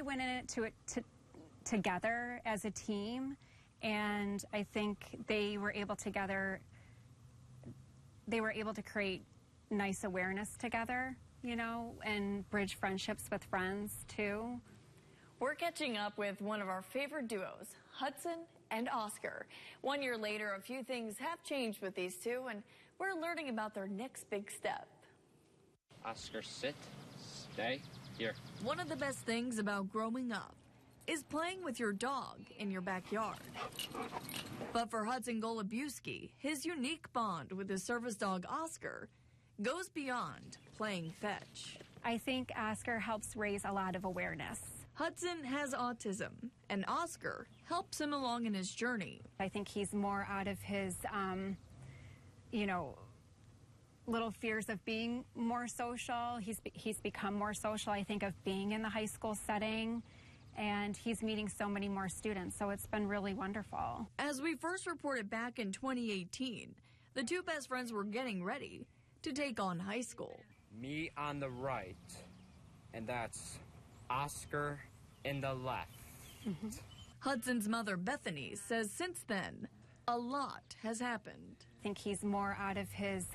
went into it together as a team, and I think they were able to create nice awareness together, you know, and bridge friendships with friends too. We're catching up with one of our favorite duos, Hudson and Oscar. 1 year later, a few things have changed with these two, and we're learning about their next big step. Oscar, sit, stay, here. One of the best things about growing up is playing with your dog in your backyard. But for Hudson Golebiewski, his unique bond with his service dog Oscar goes beyond playing fetch. I think Oscar helps raise a lot of awareness. Hudson has autism, and Oscar helps him along in his journey. I think he's more out of his, you know, little fears of being more social. He's become more social, I think, of being in the high school setting, and he's meeting so many more students, so it's been really wonderful. As we first reported back in 2018, the two best friends were getting ready to take on high school. Me on the right, and that's Oscar in the left. Hudson's mother, Bethany, says since then, a lot has happened. I think he's more out of his,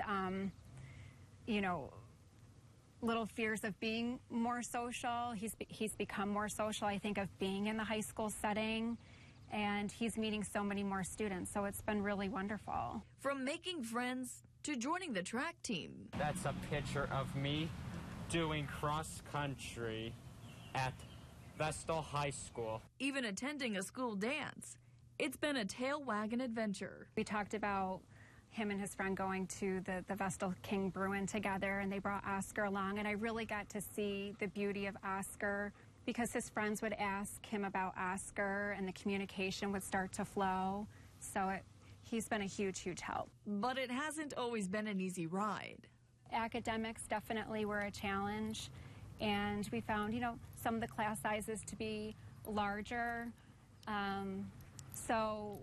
you know, little fears of being more social. He's become more social, I think, of being in the high school setting, and he's meeting so many more students, so it's been really wonderful. From making friends to joining the track team. That's a picture of me doing cross country at Vestal High School. Even attending a school dance. It's been a tail wagging adventure. We talked about him and his friend going to the Vestal King Bruin together, and they brought Oscar along, and I really got to see the beauty of Oscar because his friends would ask him about Oscar and the communication would start to flow. So he's been a huge, huge help. But it hasn't always been an easy ride. Academics definitely were a challenge, and we found, you know, some of the class sizes to be larger. So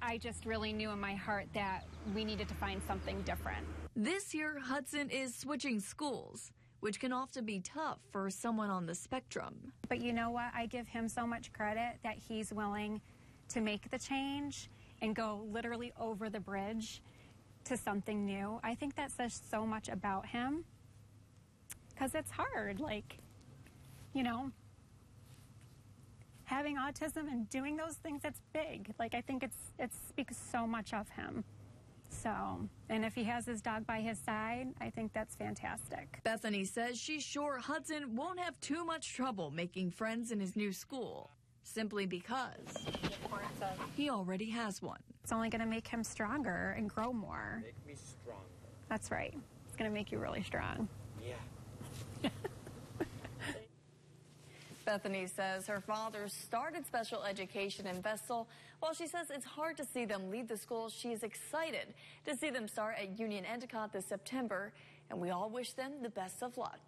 I just really knew in my heart that we needed to find something different. This year, Hudson is switching schools, which can often be tough for someone on the spectrum. But you know what? I give him so much credit that he's willing to make the change and go literally over the bridge to something new. I think that says so much about him because it's hard, like, you know, having autism and doing those things, it's big. Like, I think it speaks so much of him. So, and if he has his dog by his side, I think that's fantastic. Bethany says she's sure Hudson won't have too much trouble making friends in his new school, simply because he already has one. It's only going to make him stronger and grow more. Make me stronger. That's right. It's going to make you really strong. Yeah. Bethany says her father started special education in Vestal. While she says it's hard to see them leave the school, she is excited to see them start at Union Endicott this September, and we all wish them the best of luck.